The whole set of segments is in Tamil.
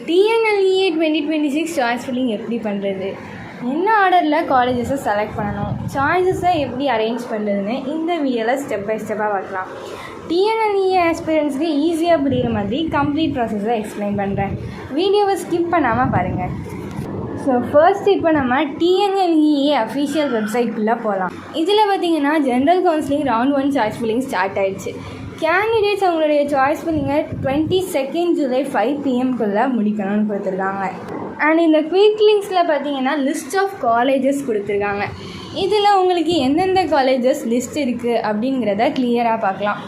டிஎன்எல்இஏ 2026 சாய்ஸ் ஃபில்லிங் எப்படி பண்ணுறது, என்ன ஆர்டரில் காலேஜஸை செலக்ட் பண்ணணும், சாய்ஸஸை எப்படி அரேஞ்ச் பண்ணுறதுன்னு இந்த வீடியோவில் ஸ்டெப் பை ஸ்டெப்பாக பார்க்கலாம். டிஎன்எல்இஏ ஆஸ்பிரன்ட்ஸ்க்கு ஈஸியாக புரிகிற மாதிரி கம்ப்ளீட் ப்ராசஸை எக்ஸ்பிளைன் பண்ணுறேன். வீடியோவை ஸ்கிப் பண்ணாமல் பாருங்கள். ஸோ ஃபர்ஸ்ட் இப்போ நம்ம டிஎன்எல்இஏ அஃபிஷியல் வெப்சைட்குள்ளே போகலாம். இதில் பார்த்தீங்கன்னா general counselling round 1 choice filling start ஆகிடுச்சு. கேண்டிடேட்ஸ் அவங்களுடைய சாய்ஸ் ஃபில்லிங்கை 22 ஜூலை 5 PM முடிக்கணும்னு கொடுத்துருக்காங்க. அண்ட் இந்த குயிக் லிங்க்ஸில் பார்த்தீங்கன்னா லிஸ்ட் ஆஃப் காலேஜஸ் கொடுத்துருக்காங்க. இதில் உங்களுக்கு எந்தெந்த காலேஜஸ் லிஸ்ட் இருக்குது அப்படிங்கிறத கிளியராக பார்க்கலாம்.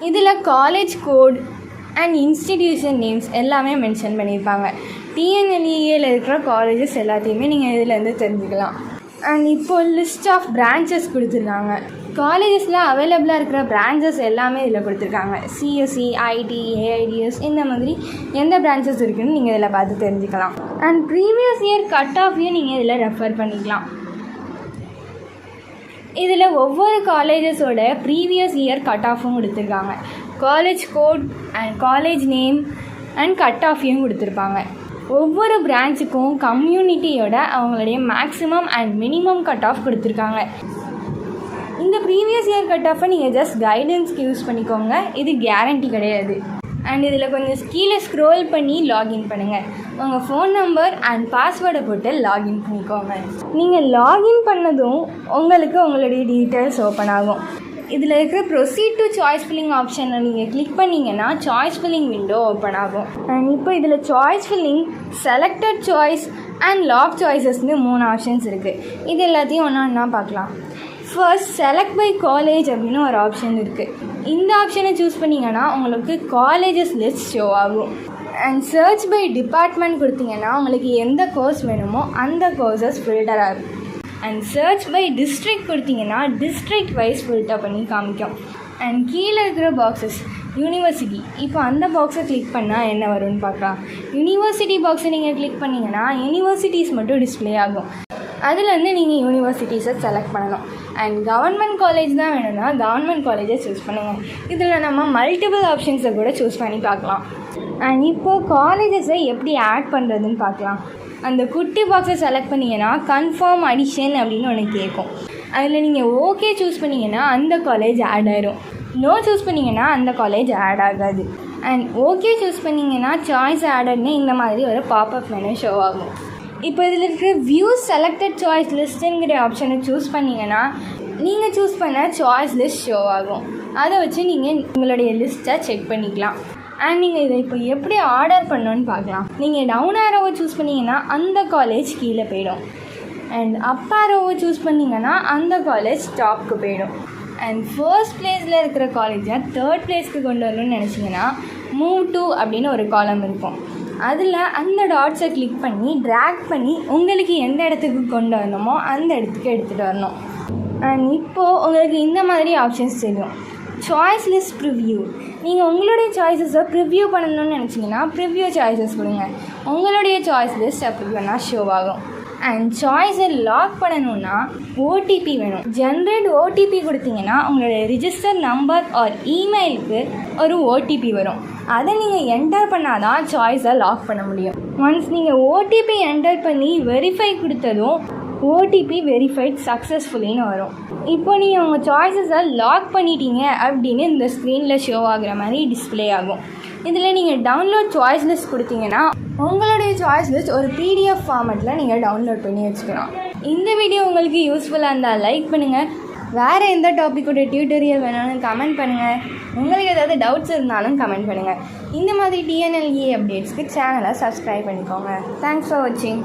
இதில் college code and institution names எல்லாமே மென்ஷன் பண்ணியிருப்பாங்க. டிஎன்எல்இஏல இருக்கிற காலேஜஸ் எல்லாத்தையுமே நீங்கள் இதிலேருந்து தெரிஞ்சுக்கலாம். அண்ட் இப்போது லிஸ்ட் ஆஃப் பிரான்ச்சஸ் கொடுத்துருக்காங்க. காலேஜஸில் அவைலபிளாக இருக்கிற பிரான்ச்சஸ் எல்லாமே இதில் கொடுத்துருக்காங்க. சிஎஸ்சி, ஐடி, ஏஐடிஎஸ் இந்த மாதிரி எந்த பிரான்ச்சஸ் இருக்குதுன்னு நீங்கள் இதில் பார்த்து தெரிஞ்சுக்கலாம். அண்ட் ப்ரீவியஸ் இயர் கட் ஆஃபையும் நீங்கள் இதில் ரெஃபர் பண்ணிக்கலாம். இதில் ஒவ்வொரு காலேஜஸோட ப்ரீவியஸ் இயர் கட் ஆஃபும் கொடுத்துருக்காங்க. College code and college name and cut ஆஃபையும் கொடுத்துருப்பாங்க. ஒவ்வொரு பிரான்ச்சுக்கும் கம்யூனிட்டியோட அவங்களுடைய maximum and minimum cut off கொடுத்துருக்காங்க. இந்த ப்ரீவியஸ் இயர் கட் ஆஃபை நீங்கள் ஜஸ்ட் கைடன்ஸ்க்கு யூஸ் பண்ணிக்கோங்க, இது கேரண்டி கிடையாது. அண்ட் இதில் கொஞ்சம் கீழே ஸ்க்ரோல் பண்ணி லாகின் பண்ணுங்கள். உங்கள் ஃபோன் நம்பர் அண்ட் பாஸ்வேர்டை போட்டு லாகின் பண்ணிக்கோங்க. நீங்கள் லாகின் பண்ணதும் உங்களுக்கு உங்களுடைய டீட்டெயில்ஸ் ஓப்பன் ஆகும். இதில் இருக்கிற ப்ரொசீட் டு சாய்ஸ் ஃபில்லிங் ஆப்ஷனை நீங்கள் கிளிக் பண்ணிங்கன்னா சாய்ஸ் ஃபில்லிங் விண்டோ ஓப்பன் ஆகும். அண்ட் இப்போ இதில் choice filling, selected choice and lock சாய்ஸஸ்னு 3 ஆப்ஷன்ஸ் இருக்குது. இது எல்லாத்தையும் ஒன்றா பார்க்கலாம். ஃபர்ஸ்ட் செலக்ட் பை காலேஜ் அப்படின்னு ஒரு ஆப்ஷன் இருக்குது. இந்த ஆப்ஷனை சூஸ் பண்ணிங்கன்னா உங்களுக்கு காலேஜஸ் லிஸ்ட் ஷோ ஆகும். அண்ட் சர்ச் பை டிபார்ட்மெண்ட் கொடுத்தீங்கன்னா உங்களுக்கு எந்த கோர்ஸ் வேணுமோ அந்த கோர்சஸ் ஃபில்டர் ஆகும். அண்ட் சர்ச் பை டிஸ்ட்ரிக்ட் கொடுத்தீங்கன்னா டிஸ்ட்ரிக்ட் வைஸ் ஃபில்டர் பண்ணி காமிக்கும். அண்ட் கீழே இருக்கிற பாக்ஸஸ் யூனிவர்சிட்டி, இப்போ அந்த பாக்ஸை கிளிக் பண்ணால் என்ன வரும்னு பார்க்கலாம். யூனிவர்சிட்டி பாக்ஸை நீங்கள் கிளிக் பண்ணிங்கன்னா யூனிவர்சிட்டிஸ் மட்டும் டிஸ்பிளே ஆகும். அதுலேருந்து நீங்கள் யூனிவர்சிட்டிஸை செலக்ட் பண்ணணும். அண்ட் கவர்மெண்ட் காலேஜ் தான் வேணும்னா கவர்மெண்ட் காலேஜை சூஸ் பண்ணுங்கள். இதில் நம்ம மல்டிபிள் ஆப்ஷன்ஸை கூட சூஸ் பண்ணி பார்க்கலாம். அண்ட் இப்போது காலேஜஸை எப்படி ஆட் பண்ணுறதுன்னு பார்க்கலாம். அந்த குட்டி பாக்ஸை செலக்ட் பண்ணிங்கன்னா கன்ஃபார்ம் அடிஷன் அப்படின்னு ஒன்று கேட்கும். அதில் நீங்கள் ஓகே சூஸ் பண்ணிங்கன்னா அந்த காலேஜ் ஆட் ஆயிரும். நோ சூஸ் பண்ணிங்கன்னா அந்த காலேஜ் ஆட் ஆகாது. அண்ட் ஓகே சூஸ் பண்ணிங்கன்னா சாய்ஸ் ஆடட்னு இந்த மாதிரி ஒரு பாப்அப் மெனு ஷோ ஆகும். இப்போ இதில் இருக்கிற வியூ செலக்டட் சாய்ஸ் லிஸ்ட்டுங்கிற ஆப்ஷனை சூஸ் பண்ணிங்கன்னா நீங்கள் சூஸ் பண்ண சாய்ஸ் லிஸ்ட் ஷோ ஆகும். அதை வச்சு நீங்கள் உங்களுடைய லிஸ்ட்டை செக் பண்ணிக்கலாம். அண்ட் நீங்கள் இதை இப்போ எப்படி ஆர்டர் பண்ணணுன்னு பார்க்கலாம். நீங்கள் டவுன் ஆரோவை சூஸ் பண்ணிங்கன்னா அந்த காலேஜ் கீழே போயிடும். அண்ட் அப் ஆரோவை சூஸ் பண்ணிங்கன்னா அந்த காலேஜ் டாப்க்கு போயிடும். அண்ட் ஃபர்ஸ்ட் பிளேஸில் இருக்கிற காலேஜை தேர்ட் பிளேஸ்க்கு கொண்டு வரணும்னு நினச்சிங்கன்னா மூவ் டு அப்படின்னு ஒரு காலம் இருக்கும். அதில் அந்த டாட்ஸை கிளிக் பண்ணி ட்ராக் பண்ணி உங்களுக்கு எந்த இடத்துக்கு கொண்டு வரணுமோ அந்த இடத்துக்கு எடுத்துகிட்டு வரணும். அண்ட் இப்போது உங்களுக்கு இந்த மாதிரி ஆப்ஷன்ஸ் தெரியும். சாய்ஸ் லிஸ்ட் ப்ரிவ்யூ, நீங்கள் உங்களுடைய சாய்ஸஸை ப்ரிவ்யூ பண்ணணும்னு நினச்சிங்கன்னா ப்ரிவ்யூ சாய்ஸஸ் கொடுங்க. உங்களுடைய சாய்ஸ் லிஸ்ட் அப்படி வேணால் ஷோ ஆகும். அண்ட் சாய்ஸை லாக் பண்ணணுன்னா ஓடிபி வேணும். ஜென்ரேட் ஓடிபி கொடுத்தீங்கன்னா உங்களுடைய ரிஜிஸ்டர் நம்பர் ஆர் இமெயிலுக்கு ஒரு ஓடிபி வரும். அதை நீங்கள் என்டர் பண்ணால் தான் சாய்ஸை லாக் பண்ண முடியும். ஒன்ஸ் நீங்கள் ஓடிபி என்டர் பண்ணி வெரிஃபை கொடுத்ததும் ஓடிபி வெரிஃபைட் சக்ஸஸ்ஃபுல்லின்னு வரும். இப்போ நீங்கள் உங்கள் சாய்ஸஸை லாக் பண்ணிட்டீங்க அப்படின்னு இந்த ஸ்க்ரீனில் ஷோ ஆகிற மாதிரி டிஸ்பிளே ஆகும். இதில் நீங்கள் டவுன்லோட் சாய்ஸ் லிஸ்ட் கொடுத்தீங்கன்னா உங்களுடைய சாய்ஸ் லிஸ்ட் ஒரு PDF ஃபார்மேட்டில் நீங்கள் டவுன்லோட் பண்ணி வச்சுக்கலாம். இந்த வீடியோ உங்களுக்கு யூஸ்ஃபுல்லாக இருந்தால் லைக் பண்ணுங்கள். வேறு எந்த டாப்பிக்கோட டியூட்டோரியல் வேணாலும் கமெண்ட் பண்ணுங்கள். உங்களுக்கு ஏதாவது டவுட்ஸ் இருந்தாலும் கமெண்ட் பண்ணுங்கள். இந்த மாதிரி டிஎன்எல்இஏ அப்டேட்ஸ்க்கு சேனலை சப்ஸ்கிரைப் பண்ணிக்கோங்க. தேங்க்ஸ் ஃபார் வாட்சிங்.